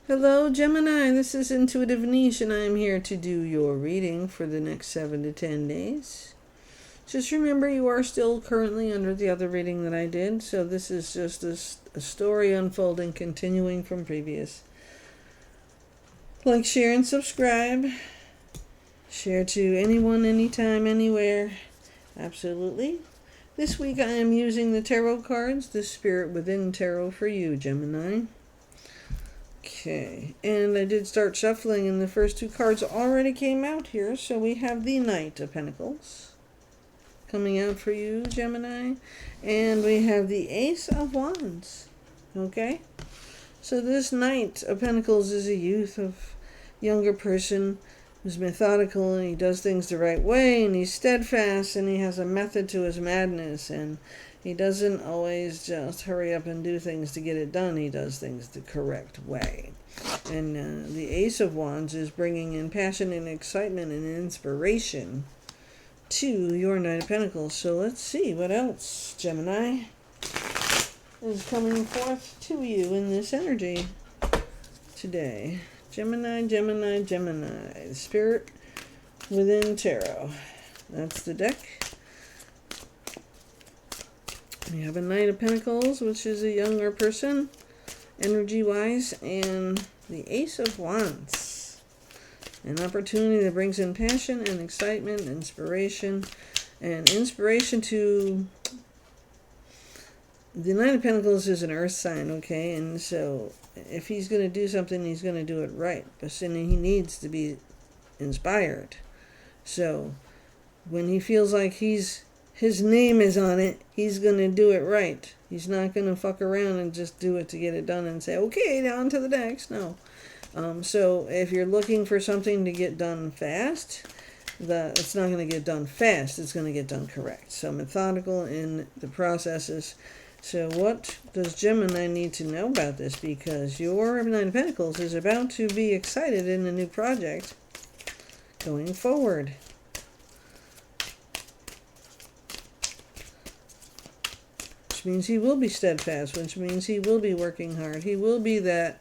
Hello, Gemini. This is Intuitive Niche, and I am here to do your reading for the next 7 to 10 days. Just remember, you are still currently under the other reading that I did, so this is just a story unfolding, continuing from previous. Like, share, and subscribe. Share to anyone, anytime, anywhere. Absolutely. This week I am using the tarot cards, the Spirit Within Tarot for you, Gemini. Okay, and I did start shuffling, and the first two cards already came out here. So we have the Knight of Pentacles coming out for you, Gemini, and we have the Ace of Wands. Okay, so this Knight of Pentacles is a younger person who's methodical, and he does things the right way, and he's steadfast, and he has a method to his madness, and he doesn't always just hurry up and do things to get it done. He does things the correct way. And the Ace of Wands is bringing in passion and excitement and inspiration to your Knight of Pentacles. So let's see what else, Gemini, is coming forth to you in this energy today. Gemini, Gemini, Gemini. The Spirit Within Tarot. That's the deck. We have a Knight of Pentacles, which is a younger person, energy-wise, and the Ace of Wands. An opportunity that brings in passion and excitement, inspiration to... The Knight of Pentacles is an earth sign, okay? And so if he's going to do something, he's going to do it right. But then he needs to be inspired. So when he feels like his name is on it, he's going to do it right. He's not going to fuck around and just do it to get it done and say, okay, down to the next. No. So if you're looking for something to get done fast, it's not going to get done fast. It's going to get done correct. So methodical in the processes. So what does Gemini need to know about this? Because your Nine of Pentacles is about to be excited in a new project going forward. Means he will be steadfast, which means he will be working hard. He will be that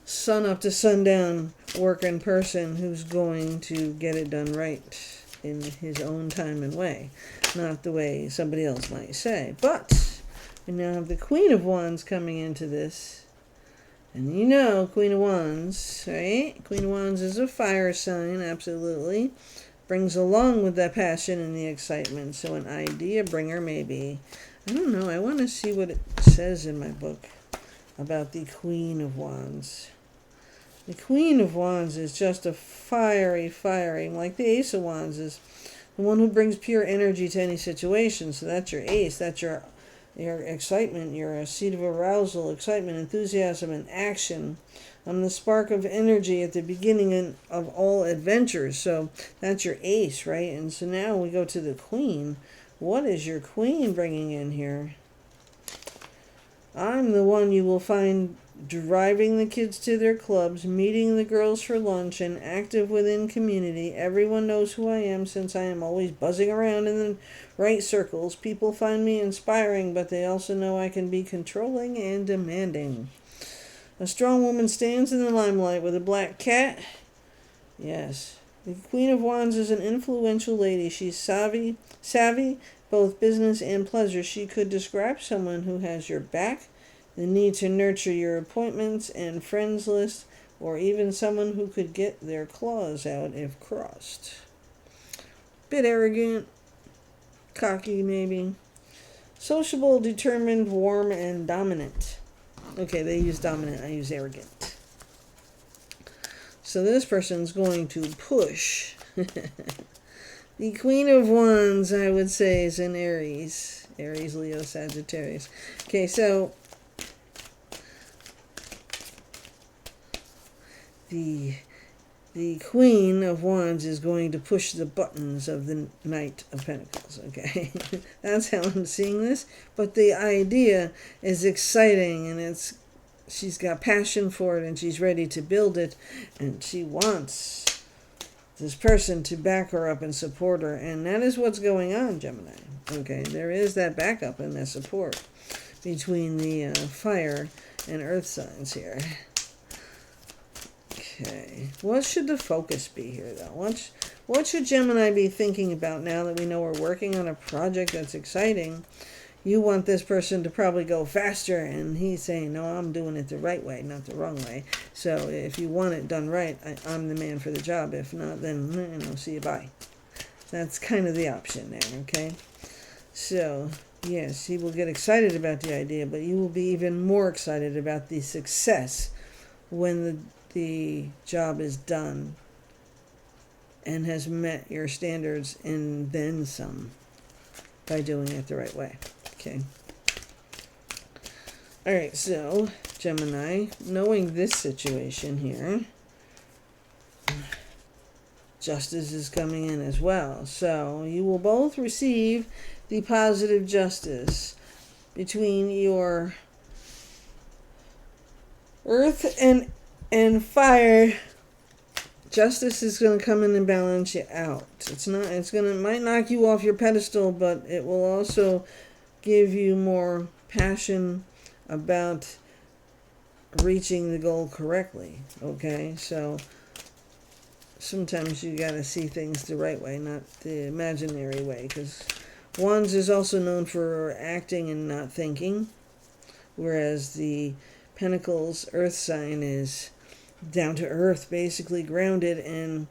sun up to sundown working person who's going to get it done right in his own time and way, not the way somebody else might say. But we now have the Queen of Wands coming into this, and you know Queen of Wands, right? Queen of Wands is a fire sign, absolutely. Brings along with that passion and the excitement. So an idea bringer, maybe. I don't know. I want to see what it says in my book about the Queen of Wands. The Queen of Wands is just a fiery, like the Ace of Wands is the one who brings pure energy to any situation. So that's your ace. That's your excitement, your seat of arousal, excitement, enthusiasm, and action. I'm the spark of energy at the beginning of all adventures. So that's your ace, right? And so now we go to the Queen. What is your Queen bringing in here? I'm the one you will find driving the kids to their clubs, meeting the girls for lunch, and active within community. Everyone knows who I am since I am always buzzing around in the right circles. People find me inspiring, but they also know I can be controlling and demanding. A strong woman stands in the limelight with a black cat. Yes. The Queen of Wands is an influential lady. She's savvy, both business and pleasure. She could describe someone who has your back, the need to nurture your appointments and friends list, or even someone who could get their claws out if crossed. Bit arrogant, cocky maybe. Sociable, determined, warm, and dominant. Okay, they use dominant, I use arrogant. So this person's going to push. The Queen of Wands, I would say, is in Aries. Aries, Leo, Sagittarius. Okay, so the Queen of Wands is going to push the buttons of the Knight of Pentacles, okay? That's how I'm seeing this. But the idea is exciting, and she's got passion for it, and she's ready to build it, and she wants this person to back her up and support her, and that is what's going on, Gemini. Okay, there is that backup and that support between the fire and earth signs here. Okay. What should the focus be here, though? What should Gemini be thinking about now that we know we're working on a project that's exciting? You want this person to probably go faster, and he's saying, no, I'm doing it the right way, not the wrong way. So if you want it done right, I'm the man for the job. If not, then, see you, bye. That's kind of the option there, okay? So, yes, he will get excited about the idea, but you will be even more excited about the success when the job is done and has met your standards and then some by doing it the right way. Okay. All right, so Gemini, knowing this situation here, justice is coming in as well. So you will both receive the positive justice between your earth and fire. Justice is going to come in and balance you out. Might knock you off your pedestal, but it will also give you more passion about reaching the goal correctly. Okay, so sometimes you got to see things the right way, not the imaginary way, because Wands is also known for acting and not thinking, whereas the Pentacles earth sign is down to earth, basically grounded, and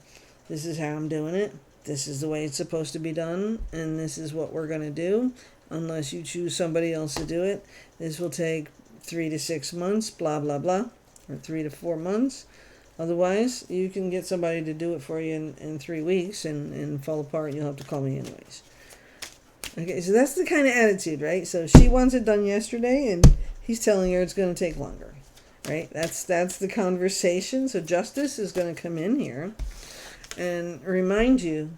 this is how I'm doing it. This is the way it's supposed to be done, and this is what we're going to do. Unless you choose somebody else to do it, this will take 3 to 6 months, blah, blah, blah, or 3 to 4 months. Otherwise, you can get somebody to do it for you in 3 weeks and fall apart, and you'll have to call me anyways. Okay, so that's the kind of attitude, right? So she wants it done yesterday, and he's telling her it's going to take longer, right? That's the conversation. So justice is going to come in here and remind you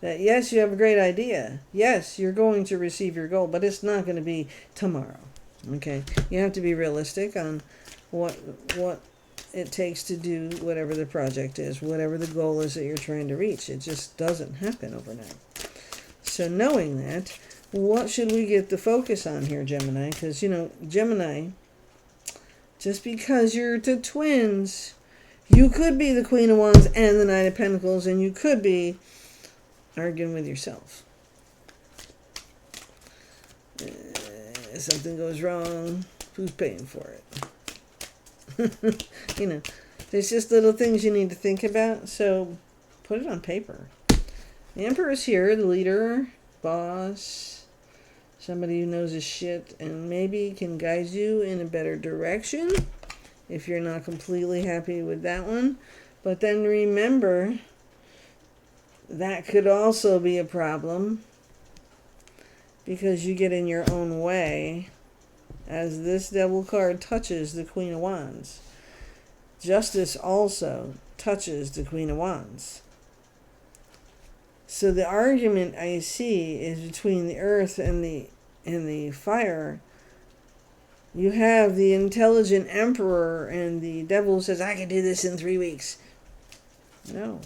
that, yes, you have a great idea. Yes, you're going to receive your goal, but it's not going to be tomorrow, okay? You have to be realistic on what it takes to do whatever the project is, whatever the goal is that you're trying to reach. It just doesn't happen overnight. So knowing that, what should we get the focus on here, Gemini? Because, Gemini, just because you're the twins, you could be the Queen of Wands and the Knight of Pentacles, and you could be arguing with yourself. If something goes wrong, who's paying for it? There's just little things you need to think about, so put it on paper. The Emperor is here, the leader, boss, somebody who knows his shit and maybe can guide you in a better direction if you're not completely happy with that one. But then remember, that could also be a problem because you get in your own way as this Devil card touches the Queen of Wands. Justice also touches the Queen of Wands. So the argument I see is between the earth and the fire. You have the intelligent Emperor, and the Devil says, I can do this in 3 weeks. No.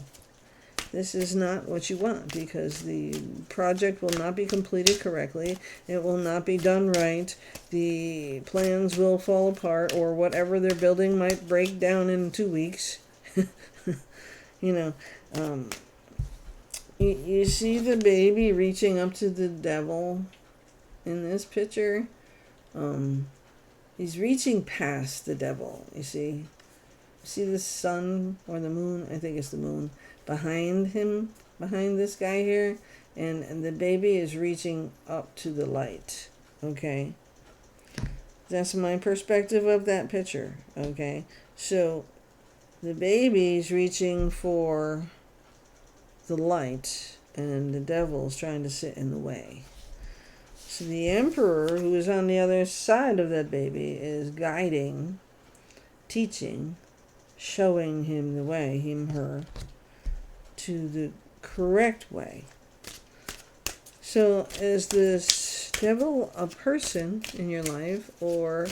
This is not what you want, because the project will not be completed correctly. It will not be done right. The plans will fall apart, or whatever they're building might break down in 2 weeks. You see the baby reaching up to the Devil in this picture? He's reaching past the Devil, you see? See the sun or the moon? I think it's the moon. Behind him, behind this guy here, and the baby is reaching up to the light, okay? That's my perspective of that picture, okay? So the baby's reaching for the light, and the Devil's trying to sit in the way. So the Emperor, who is on the other side of that baby, is guiding, teaching, showing him the way, her, to the correct way. So is this Devil a person in your life or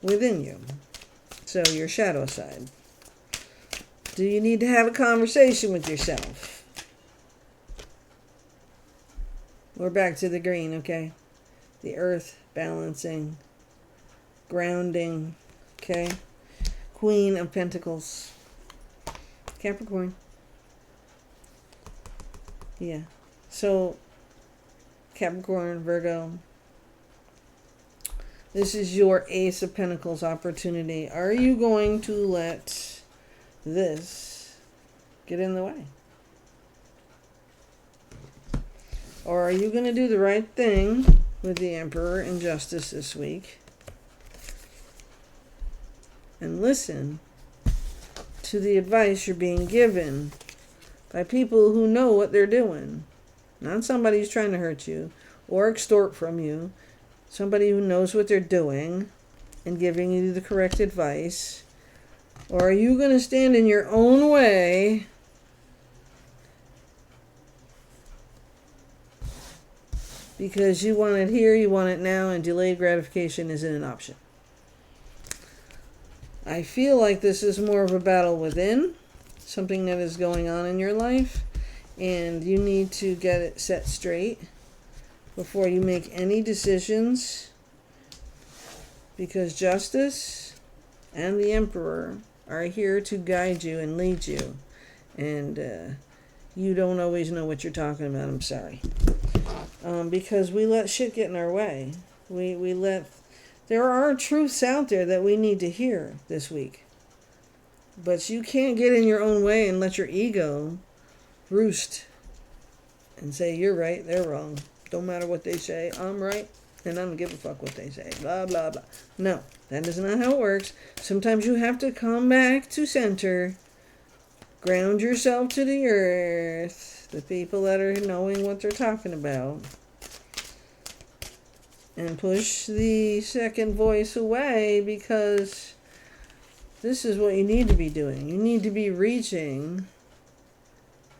within you? So your shadow side. Do you need to have a conversation with yourself? We're back to the green, okay? The earth, balancing, grounding, okay? Queen of Pentacles. Capricorn. Yeah. So, Capricorn, Virgo, this is your Ace of Pentacles opportunity. Are you going to let this get in the way? Or are you going to do the right thing with the Emperor and Justice this week and listen to the advice you're being given by people who know what they're doing? Not somebody who's trying to hurt you or extort from you. Somebody who knows what they're doing and giving you the correct advice. Or are you going to stand in your own way because you want it here, you want it now, and delayed gratification isn't an option? I feel like this is more of a battle within, something that is going on in your life, and you need to get it set straight before you make any decisions, because Justice and the Emperor are here to guide you and lead you, and you don't always know what you're talking about. I'm sorry. Because we let shit get in our way. There are truths out there that we need to hear this week. But you can't get in your own way and let your ego roost and say, you're right, they're wrong. Don't matter what they say, I'm right, and I don't give a fuck what they say. Blah, blah, blah. No, that is not how it works. Sometimes you have to come back to center. Ground yourself to the earth. The people that are knowing what they're talking about. And push the second voice away, because this is what you need to be doing. You need to be reaching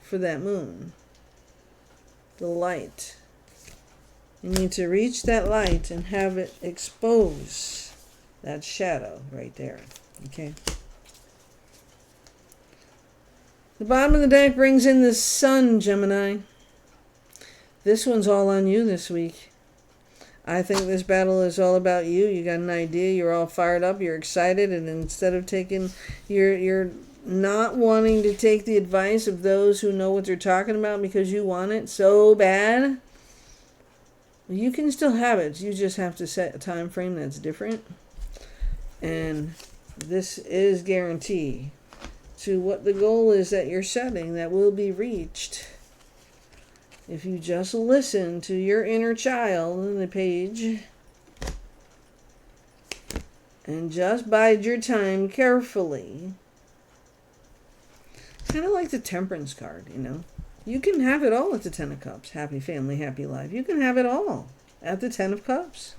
for that moon. The light. You need to reach that light and have it expose that shadow right there. Okay? The bottom of the deck brings in the Sun, Gemini. This one's all on you this week. I think this battle is all about you. You got an idea. You're all fired up. You're excited. And instead of taking... You're not wanting to take the advice of those who know what they're talking about because you want it so bad. You can still have it. You just have to set a time frame that's different. And this is guaranteed to what the goal is that you're setting that will be reached if you just listen to your inner child on the page and just bide your time carefully. Kind of like the Temperance card, you know. You can have it all at the 10 of Cups. Happy family, happy life. You can have it all at the 10 of Cups.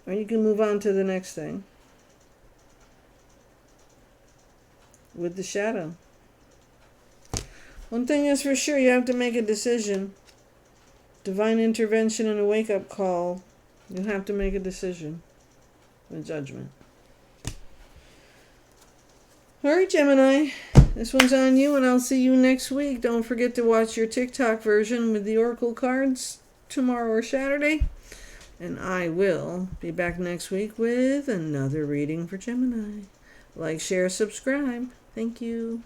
Or you can move on to the next thing with the shadow. One thing is for sure, you have to make a decision. Divine intervention and a wake-up call. You have to make a decision. A judgment. Alright, Gemini. This one's on you, and I'll see you next week. Don't forget to watch your TikTok version with the Oracle cards tomorrow or Saturday. And I will be back next week with another reading for Gemini. Like, share, subscribe. Thank you.